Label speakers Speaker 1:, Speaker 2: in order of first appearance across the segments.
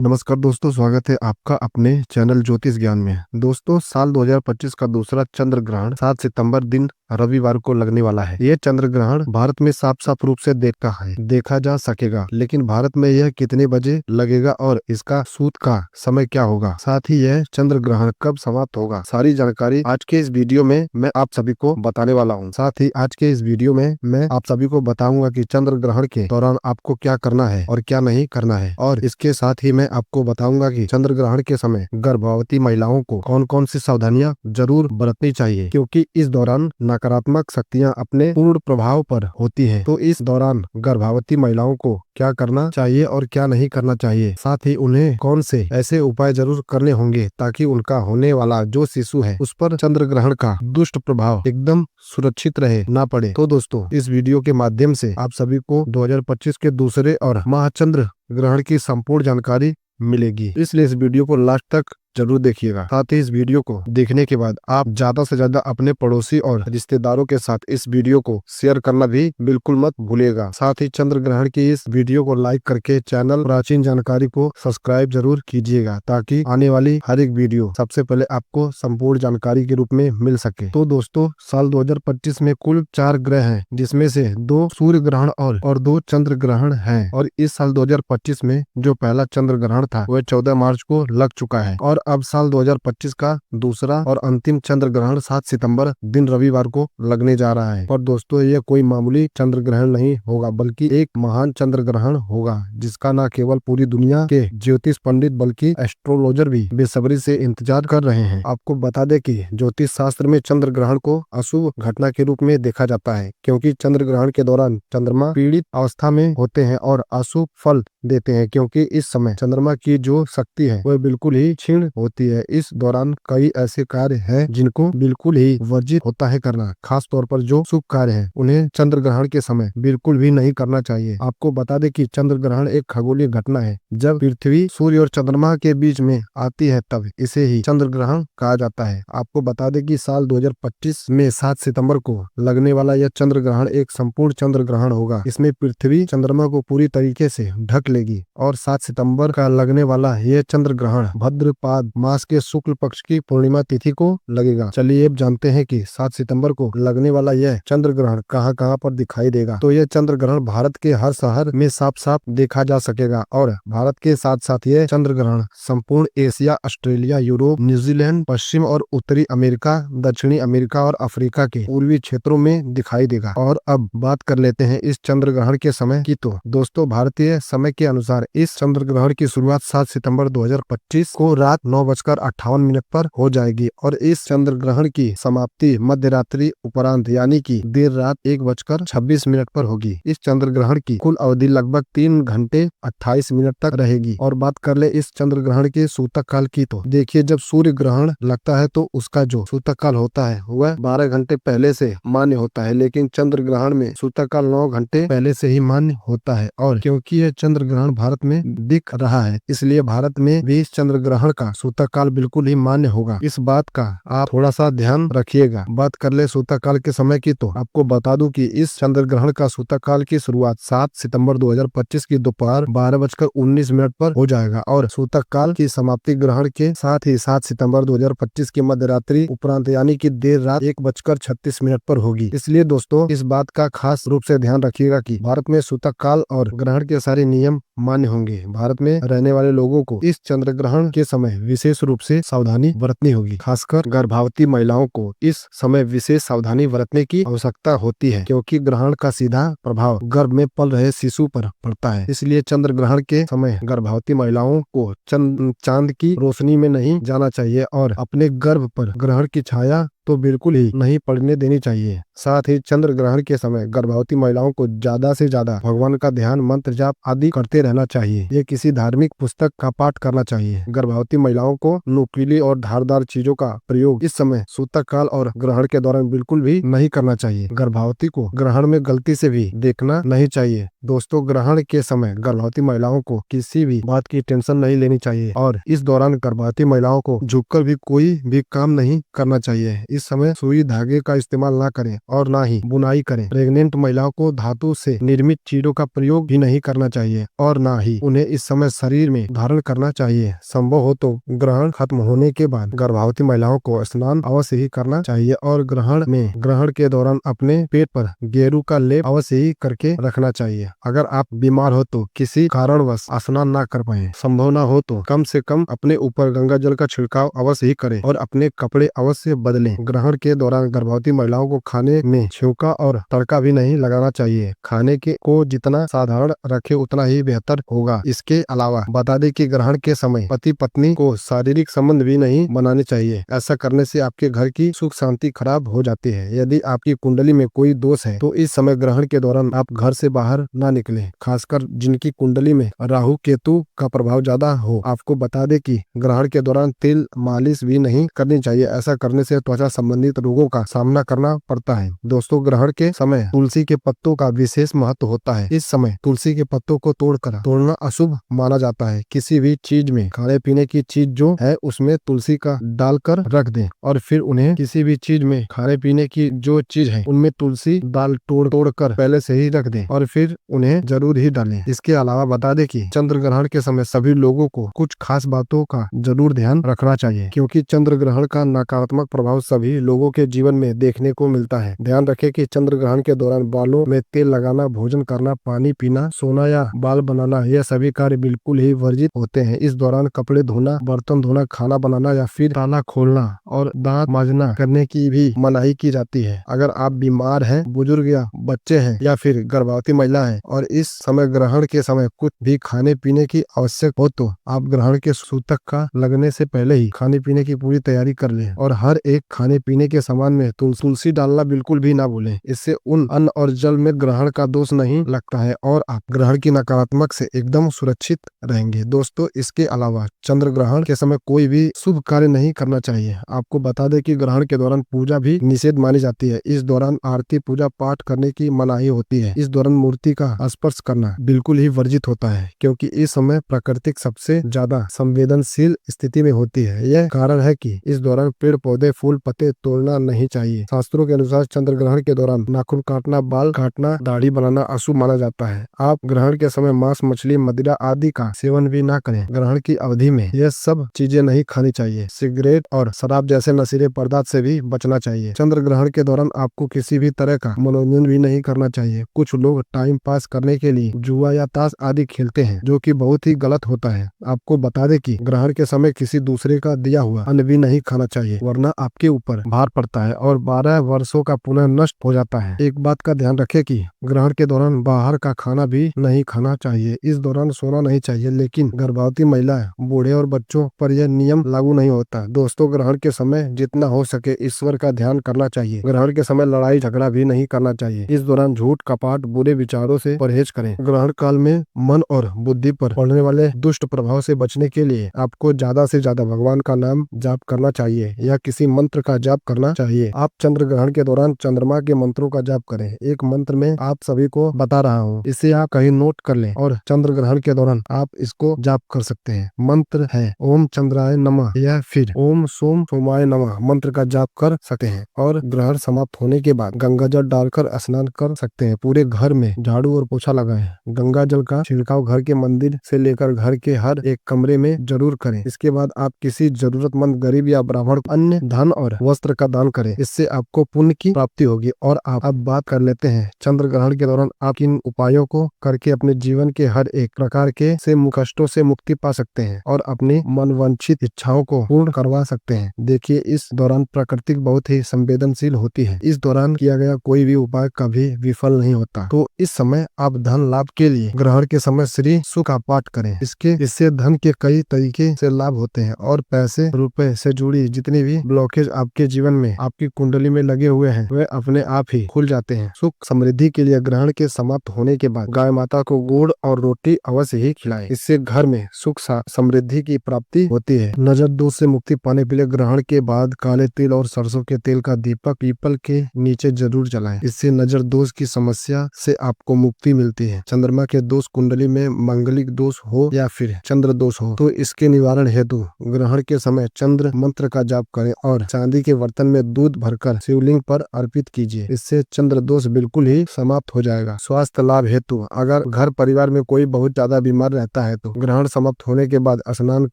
Speaker 1: नमस्कार दोस्तों, स्वागत है आपका अपने चैनल ज्योतिष ज्ञान में। दोस्तों, साल 2025 का दूसरा चंद्र ग्रहण 7 सितंबर दिन रविवार को लगने वाला है। ये चंद्र ग्रहण भारत में साफ साफ रूप से देखा जा सकेगा, लेकिन भारत में यह कितने बजे लगेगा और इसका सूत का समय क्या होगा, साथ ही यह चंद्र ग्रहण कब समाप्त होगा, सारी जानकारी आज के इस वीडियो में मैं आप सभी को बताने वाला हूँ। साथ ही आज के इस वीडियो में मैं आप सभी को बताऊंगा कि चंद्र ग्रहण के दौरान आपको क्या करना है और क्या नहीं करना है, और इसके साथ ही मैं आपको बताऊंगा कि चंद्र ग्रहण के समय गर्भवती महिलाओं को कौन कौन सी सावधानियां जरूर बरतनी चाहिए, क्योंकि इस दौरान नकारात्मक शक्तियां अपने पूर्ण प्रभाव पर होती हैं। तो इस दौरान गर्भवती महिलाओं को क्या करना चाहिए और क्या नहीं करना चाहिए, साथ ही उन्हें कौन से ऐसे उपाय जरूर करने होंगे ताकि उनका होने वाला जो शिशु है उस पर चंद्र ग्रहण का दुष्ट प्रभाव एकदम सुरक्षित रहे, ना पड़े। तो दोस्तों, इस वीडियो के माध्यम से आप सभी को 2025 के दूसरे और महाचंद्र ग्रहण की संपूर्ण जानकारी मिलेगी, इसलिए इस वीडियो को लास्ट तक जरूर देखिएगा। साथ ही इस वीडियो को देखने के बाद आप ज्यादा से ज्यादा अपने पड़ोसी और रिश्तेदारों के साथ इस वीडियो को शेयर करना भी बिल्कुल मत भूलिएगा। साथ ही चंद्र ग्रहण की इस वीडियो को लाइक करके चैनल प्राचीन जानकारी को सब्सक्राइब जरूर कीजिएगा, ताकि आने वाली हर एक वीडियो सबसे पहले आपको संपूर्ण जानकारी के रूप में मिल सके। तो दोस्तों, साल 2025 में कुल 4 ग्रह हैं, जिसमें से 2 सूर्य ग्रहण और 2 चंद्र ग्रहण हैं। और इस साल 2025 में जो पहला चंद्र ग्रहण था वह 14 मार्च को लग चुका है, और अब साल 2025 का दूसरा और अंतिम चंद्र ग्रहण 7 सितंबर दिन रविवार को लगने जा रहा है। पर दोस्तों, यह कोई मामूली चंद्र ग्रहण नहीं होगा, बल्कि एक महान चंद्र ग्रहण होगा, जिसका न केवल पूरी दुनिया के ज्योतिष पंडित बल्कि एस्ट्रोलॉजर भी बेसब्री से इंतजार कर रहे हैं। आपको बता दें कि ज्योतिष शास्त्र में चंद्र ग्रहण को अशुभ घटना के रूप में देखा जाता है, क्योंकि चंद्र ग्रहण के दौरान चंद्रमा पीड़ित अवस्था में होते हैं और अशुभ फल देते हैं, क्योंकि इस समय चंद्रमा की जो शक्ति है वह बिल्कुल ही क्षीण होती है। इस दौरान कई ऐसे कार्य हैं जिनको बिल्कुल ही वर्जित होता है करना, खास तौर पर जो शुभ कार्य हैं उन्हें चंद्र ग्रहण के समय बिल्कुल भी नहीं करना चाहिए। आपको बता दें कि चंद्र ग्रहण एक खगोलीय घटना है। जब पृथ्वी, सूर्य और चंद्रमा के बीच में आती है तब इसे ही चंद्र ग्रहण कहा जाता है। आपको बता दें कि साल 2025 में 7 सितंबर को लगने वाला यह चंद्र ग्रहण एक संपूर्ण चंद्र ग्रहण होगा। इसमें पृथ्वी चंद्रमा को पूरी तरीके से ढक लेगी, और 7 सितंबर का लगने वाला यह चंद्र ग्रहण भाद्रपद मास के शुक्ल पक्ष की पूर्णिमा तिथि को लगेगा। चलिए अब जानते हैं कि 7 सितंबर को लगने वाला यह चंद्र ग्रहण कहां कहां पर दिखाई देगा। तो यह चंद्र ग्रहण भारत के हर शहर में साफ साफ देखा जा सकेगा, और भारत के साथ साथ यह चंद्र ग्रहण संपूर्ण एशिया, ऑस्ट्रेलिया, यूरोप, न्यूजीलैंड, पश्चिम और उत्तरी अमेरिका, दक्षिणी अमेरिका और अफ्रीका के पूर्वी क्षेत्रों में दिखाई देगा। और अब बात कर लेते हैं इस चंद्र ग्रहण के समय की। तो दोस्तों, भारतीय समय के अनुसार इस चंद्र ग्रहण की शुरुआत 7 सितंबर 2025 को रात 9:58 पर हो जाएगी, और इस चंद्र ग्रहण की समाप्ति मध्य रात्रि उपरांत यानी कि देर रात 1:26 पर होगी। इस चंद्र ग्रहण की कुल अवधि लगभग 3 घंटे 28 मिनट तक रहेगी। और बात कर ले इस चंद्र ग्रहण के सूतक काल की, तो देखिए, जब सूर्य ग्रहण लगता है तो उसका जो सूतक काल होता है वह 12 घंटे पहले से मान्य होता है, लेकिन चंद्र ग्रहण में सूतक काल 9 घंटे पहले से ही मान्य होता है। और क्योंकि यह चंद्र ग्रहण भारत में दिख रहा है, इसलिए भारत में भी इस चंद्र ग्रहण का सूतक काल बिल्कुल ही मान्य होगा। इस बात का आप थोड़ा सा ध्यान रखिएगा। बात कर ले सूतक काल के समय की, तो आपको बता दूं कि इस चंद्र ग्रहण का सूतक काल की शुरुआत 7 सितंबर 2025 की दोपहर 12:19 पर हो जाएगा, और सूतक काल की समाप्ति ग्रहण के साथ ही 7 सितंबर 2025 की मध्य रात्रि उपरांत यानी कि देर रात 1:36 पर होगी। इसलिए दोस्तों, इस बात का खास रूप से ध्यान रखिएगा कि भारत में सूतक काल और ग्रहण के सारे नियम मान्य होंगे। भारत में रहने वाले लोगों को इस चंद्र ग्रहण के समय विशेष रूप से सावधानी बरतनी होगी। खासकर गर्भवती महिलाओं को इस समय विशेष सावधानी बरतने की आवश्यकता होती है, क्योंकि ग्रहण का सीधा प्रभाव गर्भ में पल रहे शिशु पर पड़ता है। इसलिए चंद्र ग्रहण के समय गर्भवती महिलाओं को चांद की रोशनी में नहीं जाना चाहिए, और अपने गर्भ पर ग्रहण की छाया तो बिल्कुल ही नहीं पड़ने देनी चाहिए। साथ ही चंद्र ग्रहण के समय गर्भवती महिलाओं को ज्यादा से ज्यादा भगवान का ध्यान, मंत्र जाप आदि करते रहना चाहिए। ये किसी धार्मिक पुस्तक का पाठ करना चाहिए। गर्भवती महिलाओं को नुकीली और धारदार चीजों का प्रयोग इस समय सूतक काल और ग्रहण के दौरान बिल्कुल भी नहीं करना चाहिए। गर्भवती को ग्रहण में गलती से भी देखना नहीं चाहिए। दोस्तों, ग्रहण के समय गर्भवती महिलाओं को किसी भी बात की टेंशन नहीं लेनी चाहिए, और इस दौरान गर्भवती महिलाओं को झुककर भी कोई भी काम नहीं करना चाहिए। इस समय सुई धागे का इस्तेमाल ना करें और ना ही बुनाई करें। प्रेग्नेंट महिलाओं को धातु से निर्मित चीजों का प्रयोग भी नहीं करना चाहिए और ना ही उन्हें इस समय शरीर में धारण करना चाहिए। संभव हो तो ग्रहण खत्म होने के बाद गर्भवती महिलाओं को स्नान अवश्य ही करना चाहिए और ग्रहण के दौरान अपने पेट पर गेरू का लेप अवश्य ही करके रखना चाहिए। अगर आप बीमार हो तो किसी कारणवश स्नान ना कर पाए, संभव ना हो तो कम से कम अपने ऊपर गंगा जल का छिड़काव अवश्य ही करें और अपने कपड़े अवश्य बदलें। ग्रहण के दौरान गर्भवती महिलाओं को खाने में छिड़का और तड़का भी नहीं लगाना चाहिए। खाने के को जितना साधारण रखे उतना ही बेहतर होगा। इसके अलावा बता दें कि ग्रहण के समय पति पत्नी को शारीरिक संबंध भी नहीं बनाने चाहिए। ऐसा करने से आपके घर की सुख शांति खराब हो जाती है। यदि आपकी कुंडली में कोई दोष है तो इस समय ग्रहण के दौरान आप घर से बाहर ना निकलें, खासकर जिनकी कुंडली में राहु केतु का प्रभाव ज्यादा हो। आपको बता दें कि ग्रहण के दौरान तेल मालिश भी नहीं करनी चाहिए। ऐसा करने से त्वचा संबंधित रोगों का सामना करना पड़ता है। दोस्तों, ग्रहण के समय तुलसी के पत्तों का विशेष महत्व होता है। इस समय तुलसी के पत्तों को तोड़ना अशुभ माना जाता है। किसी भी चीज में, खाने पीने की चीज जो है उसमें तुलसी का डालकर रख दें और फिर उन्हें किसी भी चीज में, खाने पीने की जो चीज है उनमें तुलसी दाल तोड़ कर पहले से ही रख दें और फिर उन्हें जरूर ही डालें। इसके अलावा बता दें कि चंद्र ग्रहण के समय सभी लोगों को कुछ खास बातों का जरूर ध्यान रखना चाहिए, क्योंकि चंद्र ग्रहण का नकारात्मक प्रभाव सभी लोगों के जीवन में देखने को मिलता है। ध्यान रखें कि चंद्र ग्रहण के दौरान बालों में तेल लगाना, भोजन करना, पानी पीना, सोना या बाल बनाना, यह सभी कार्य बिल्कुल ही वर्जित होते हैं। इस दौरान कपड़े धोना, बर्तन धोना, खाना बनाना या फिर ताला खोलना और दांत मांजना करने की भी मनाही की जाती है। अगर आप बीमार हैं, बुजुर्ग या बच्चे हैं या फिर गर्भवती महिला है और इस समय ग्रहण के समय कुछ भी खाने पीने की आवश्यक हो तो आप ग्रहण के सूतक का लगने से पहले ही खाने पीने की पूरी तैयारी कर लें और हर एक खाने पीने के सामान में तुलसी डालना बिल्कुल भी ना भूलें। इससे उन अन्न और जल में ग्रहण का दोष नहीं लगता है और आप ग्रहण की नकारात्मक से एकदम सुरक्षित रहेंगे। दोस्तों, इसके अलावा चंद्र ग्रहण के समय कोई भी शुभ कार्य नहीं करना चाहिए। आपको बता दें कि ग्रहण के दौरान पूजा भी निषेध मानी जाती है। इस दौरान आरती पूजा पाठ करने की मनाही होती है। इस दौरान मूर्ति का स्पर्श करना बिल्कुल ही वर्जित होता है, क्योंकि इस समय प्रकृति सबसे ज्यादा संवेदनशील स्थिति में होती है। यह कारण है कि इस दौरान पेड़ पौधे, फूल पत्ते तोड़ना नहीं चाहिए। शास्त्रों के अनुसार चंद्र ग्रहण के दौरान नाखून काटना, बाल काटना, दाढ़ी बनाना अशुभ माना जाता है। आप ग्रहण के समय मांस, मछली, मदिरा आदि का सेवन भी ना करें। ग्रहण की अवधि में यह सब चीजें नहीं खानी चाहिए। सिगरेट और शराब जैसे नशीले पदार्थ से भी बचना चाहिए। चंद्र ग्रहण के दौरान आपको किसी भी तरह का मनोरंजन भी नहीं करना चाहिए। कुछ लोग टाइम पास करने के लिए जुआ या ताश आदि खेलते हैं, जो कि बहुत ही गलत होता है। आपको बता दें कि ग्रहण के समय किसी दूसरे का दिया हुआ अन्न भी नहीं खाना चाहिए, वरना आपके ऊपर भार पड़ता है और 12 वर्षों का पुनः नष्ट हो जाता है। एक बात का ध्यान रखें कि ग्रहण के दौरान बाहर का खाना भी नहीं खाना चाहिए। इस दौरान सोना नहीं चाहिए, लेकिन गर्भवती महिला, बूढ़े और बच्चों पर यह नियम लागू नहीं होता। दोस्तों, ग्रहण के समय जितना हो सके ईश्वर का ध्यान करना चाहिए। ग्रहण के समय लड़ाई झगड़ा भी नहीं करना चाहिए। इस दौरान झूठ, कपट, बुरे विचारों से परहेज करें। ग्रहण काल में मन और बुद्धि पर पड़ने वाले दुष्ट प्रभाव से बचने के लिए आपको ज्यादा से ज्यादा भगवान का नाम जाप करना चाहिए या किसी मंत्र का जाप करना चाहिए। आप चंद्र ग्रहण के दौरान चंद्रमा के मंत्रों का जाप करें। एक मंत्र में आप सभी को बता रहा हूँ, इसे आप कहीं नोट कर लें और चंद्र ग्रहण के दौरान आप इसको जाप कर सकते हैं। मंत्र है ओम चंद्राय नमः या फिर ओम सोम सोमाय नमः। मंत्र का जाप कर सकते हैं और ग्रहण समाप्त होने के बाद गंगा जल डालकर स्नान कर सकते हैं। पूरे घर में झाड़ू और पोछा लगाएं। गंगा जल का छिड़काव घर के मंदिर से लेकर घर के हर एक कमरे में जरूर करें। इसके बाद आप किसी जरूरतमंद गरीब या ब्राह्मण को अन्य धन और वस्त्र का दान करें। इससे आपको पुण्य की प्राप्ति होगी। और आप अब बात कर लेते हैं चंद्र ग्रहण के दौरान आप किन उपायों को करके अपने जीवन के हर एक प्रकार के कष्टों से मुक्ति पा सकते हैं और अपनी मनवांछित इच्छाओं को पूर्ण करवा सकते हैं। देखिए, इस दौरान प्रकृति बहुत ही संवेदनशील होती है। इस दौरान किया गया कोई भी उपाय कभी विफल नहीं होता। तो इस समय आप धन लाभ के लिए ग्रहण के समय श्री सुख का पाठ करें। इससे धन के कई तरीके से लाभ होते हैं और पैसे रुपए से जुड़ी जितनी भी ब्लॉकेज आपके जीवन में, आपकी कुंडली में लगे हुए हैं, वे अपने आप ही खुल जाते हैं। सुख समृद्धि के लिए ग्रहण के समाप्त होने के बाद गाय माता को गुड़ और रोटी अवश्य ही खिलाएं। इससे घर में सुख समृद्धि की प्राप्ति होती है। नजर दोष से मुक्ति पाने के लिए ग्रहण के बाद काले तिल और सरसों के तेल का दीपक पीपल के नीचे जरूर जलाएं। इससे नजर दोष की समस्या से आपको मुक्ति मिलती है। चंद्रमा के दोष, कुंडली में मांगलिक दोष हो या फिर चंद्र दोष हो, तो इसके निवारण हेतु ग्रहण के समय चंद्र मंत्र का जाप करें और चांदी चांदी के बर्तन में दूध भरकर शिवलिंग पर अर्पित कीजिए। इससे चंद्र दोष बिल्कुल ही समाप्त हो जाएगा। स्वास्थ्य लाभ हेतु, अगर घर परिवार में कोई बहुत ज्यादा बीमार रहता है तो ग्रहण समाप्त होने के बाद स्नान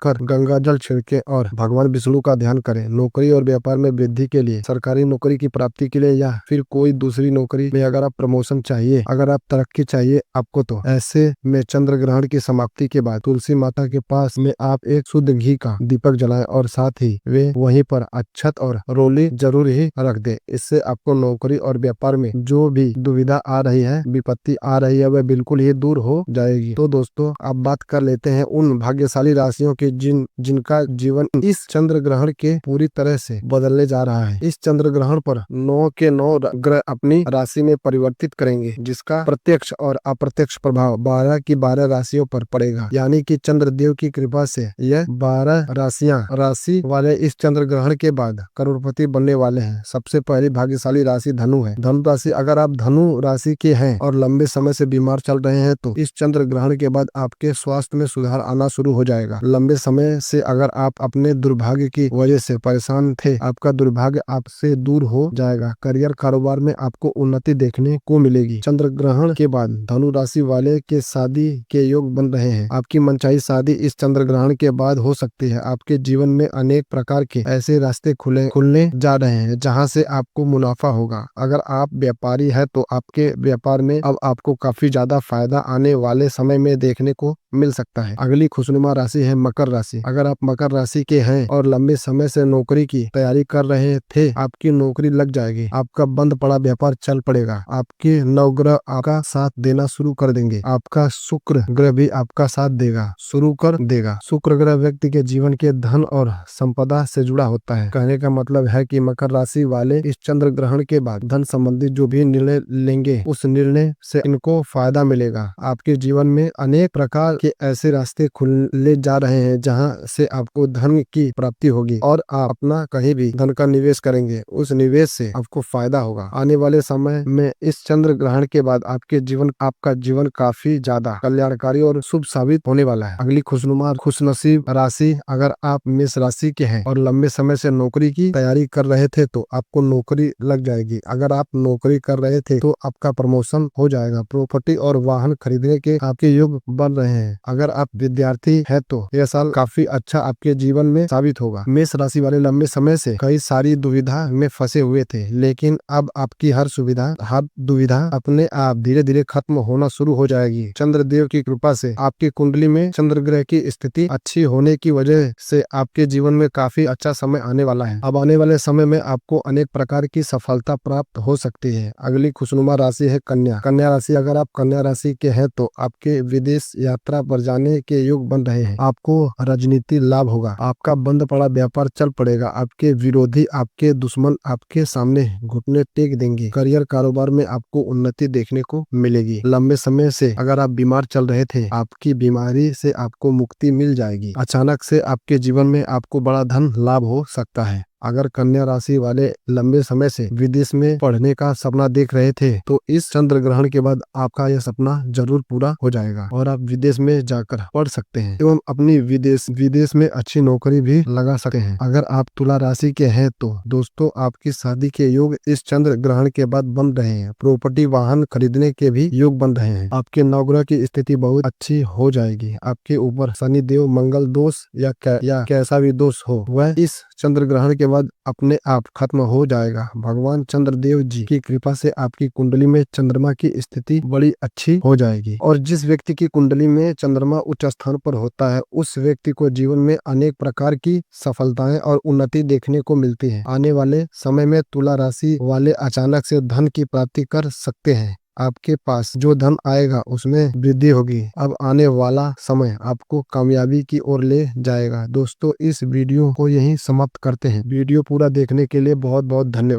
Speaker 1: कर गंगा जल छिड़के और भगवान विष्णु का ध्यान करें। नौकरी और व्यापार में वृद्धि के लिए, सरकारी नौकरी की प्राप्ति के लिए या फिर कोई दूसरी नौकरी में अगर आप प्रमोशन चाहिए, अगर आप तरक्की चाहिए आपको, तो ऐसे में चंद्र ग्रहण की समाप्ति के बाद तुलसी माता के पास में आप एक शुद्ध घी का दीपक जलाएं और साथ ही वे वहीं पर अक्षत और रोली जरूर ही रख दे। इससे आपको नौकरी और व्यापार में जो भी दुविधा आ रही है, विपत्ति आ रही है, वह बिल्कुल ही दूर हो जाएगी। तो दोस्तों, अब बात कर लेते हैं उन भाग्यशाली राशियों की जिनका जीवन इस चंद्र ग्रहण के पूरी तरह से बदलने जा रहा है। इस चंद्र ग्रहण पर 9 के 9 ग्रह अपनी राशि में परिवर्तित करेंगे, जिसका प्रत्यक्ष और अप्रत्यक्ष प्रभाव 12 की 12 राशियों पर पड़ेगा। यानी कि चंद्र देव की कृपा से यह 12 राशि वाले इस चंद्र ग्रहण के बाद करोड़पति बनने वाले हैं। सबसे पहली भाग्यशाली राशि धनु है। धनु राशि, अगर आप धनु राशि के हैं और लंबे समय से बीमार चल रहे हैं तो इस चंद्र ग्रहण के बाद आपके स्वास्थ्य में सुधार आना शुरू हो जाएगा। लंबे समय से अगर आप अपने दुर्भाग्य की वजह से परेशान थे, आपका दुर्भाग्य आपसे दूर हो जाएगा। करियर कारोबार में आपको उन्नति देखने को मिलेगी। चंद्र ग्रहण के बाद धनु राशि वाले के शादी के योग बन रहे हैं। आपकी मनचाही शादी इस चंद्र ग्रहण के बाद हो सकती है। आपके जीवन में अनेक प्रकार के ऐसे रास्ते खुलने जा रहे हैं जहां से आपको मुनाफा होगा। अगर आप व्यापारी है तो आपके व्यापार में अब आपको काफी ज्यादा फायदा आने वाले समय में देखने को मिल सकता है। अगली खुशनुमा राशि है मकर राशि। अगर आप मकर राशि के हैं और लंबे समय से नौकरी की तैयारी कर रहे थे, आपकी नौकरी लग जाएगी। आपका बंद पड़ा व्यापार चल पड़ेगा। आपके नवग्रह आपका साथ देना शुरू कर देंगे। आपका शुक्र ग्रह भी आपका साथ देगा शुरू कर देगा। शुक्र ग्रह व्यक्ति के जीवन के धन और संपदा से जुड़ा होता है। कहने का मतलब है कि मकर राशि वाले इस चंद्र ग्रहण के बाद धन संबंधी जो भी निर्णय लेंगे, उस निर्णय से इनको फायदा मिलेगा। आपके जीवन में अनेक प्रकार के ऐसे रास्ते खुलने जा रहे हैं जहां से आपको धन की प्राप्ति होगी और आप अपना कहीं भी धन का निवेश करेंगे, उस निवेश से आपको फायदा होगा। आने वाले समय में इस चंद्र ग्रहण के बाद आपका जीवन काफी ज्यादा कल्याणकारी और शुभ साबित होने वाला है। अगली खुशनसीब राशि, अगर आप मेष राशि के हैं और लंबे समय से नौकरी की तैयारी कर रहे थे तो आपको नौकरी लग जाएगी। अगर आप नौकरी कर रहे थे तो आपका प्रमोशन हो जाएगा। प्रॉपर्टी और वाहन खरीदने के आपके योग बन रहे हैं। अगर आप विद्यार्थी है तो यह साल काफी अच्छा आपके जीवन में साबित होगा। मेष राशि वाले लंबे समय से कई सारी दुविधा में फंसे हुए थे, लेकिन अब आपकी हर दुविधा अपने आप धीरे धीरे खत्म होना शुरू हो जाएगी। चंद्र देव की कृपा से आपकी कुंडली में चंद्र ग्रह की स्थिति अच्छी होने की वजह से आपके जीवन में काफी अच्छा समय आने वाला है। अब आने वाले समय में आपको अनेक प्रकार की सफलता प्राप्त हो सकती है। अगली खुशनुमा राशि है कन्या। कन्या राशि, अगर आप कन्या राशि के हैं तो आपके विदेश यात्रा पर जाने के योग बन रहे हैं। आपको राजनीति लाभ होगा। आपका बंद पड़ा व्यापार चल पड़ेगा। आपके विरोधी, आपके दुश्मन आपके सामने घुटने टेक देंगे। करियर कारोबार में आपको उन्नति देखने को मिलेगी। लंबे समय से अगर आप बीमार चल रहे थे, आपकी बीमारी से आपको मुक्ति मिल जाएगी। अचानक से आपके जीवन में आपको बड़ा धन लाभ हो सकता है। अगर कन्या राशि वाले लंबे समय से विदेश में पढ़ने का सपना देख रहे थे तो इस चंद्र ग्रहण के बाद आपका यह सपना जरूर पूरा हो जाएगा और आप विदेश में जाकर पढ़ सकते हैं एवं अपनी विदेश में अच्छी नौकरी भी लगा सकते हैं। अगर आप तुला राशि के हैं तो दोस्तों, आपकी शादी के योग इस चंद्र ग्रहण के बाद बन रहे हैं। प्रॉपर्टी वाहन खरीदने के भी योग बन रहे हैं। आपके नवग्रह की स्थिति बहुत अच्छी हो जाएगी। आपके ऊपर शनि देव मंगल दोष या कैसा भी दोष हो, वह इस चंद्र ग्रहण के बाद अपने आप खत्म हो जाएगा। भगवान चंद्रदेव जी की कृपा से आपकी कुंडली में चंद्रमा की स्थिति बड़ी अच्छी हो जाएगी और जिस व्यक्ति की कुंडली में चंद्रमा उच्च स्थान पर होता है, उस व्यक्ति को जीवन में अनेक प्रकार की सफलताएं और उन्नति देखने को मिलती है। आने वाले समय में तुला राशि वाले अचानक से धन की प्राप्ति कर सकते हैं। आपके पास जो धन आएगा उसमें वृद्धि होगी। अब आने वाला समय आपको कामयाबी की ओर ले जाएगा। दोस्तों, इस वीडियो को यहीं समाप्त करते हैं। वीडियो पूरा देखने के लिए बहुत बहुत धन्यवाद।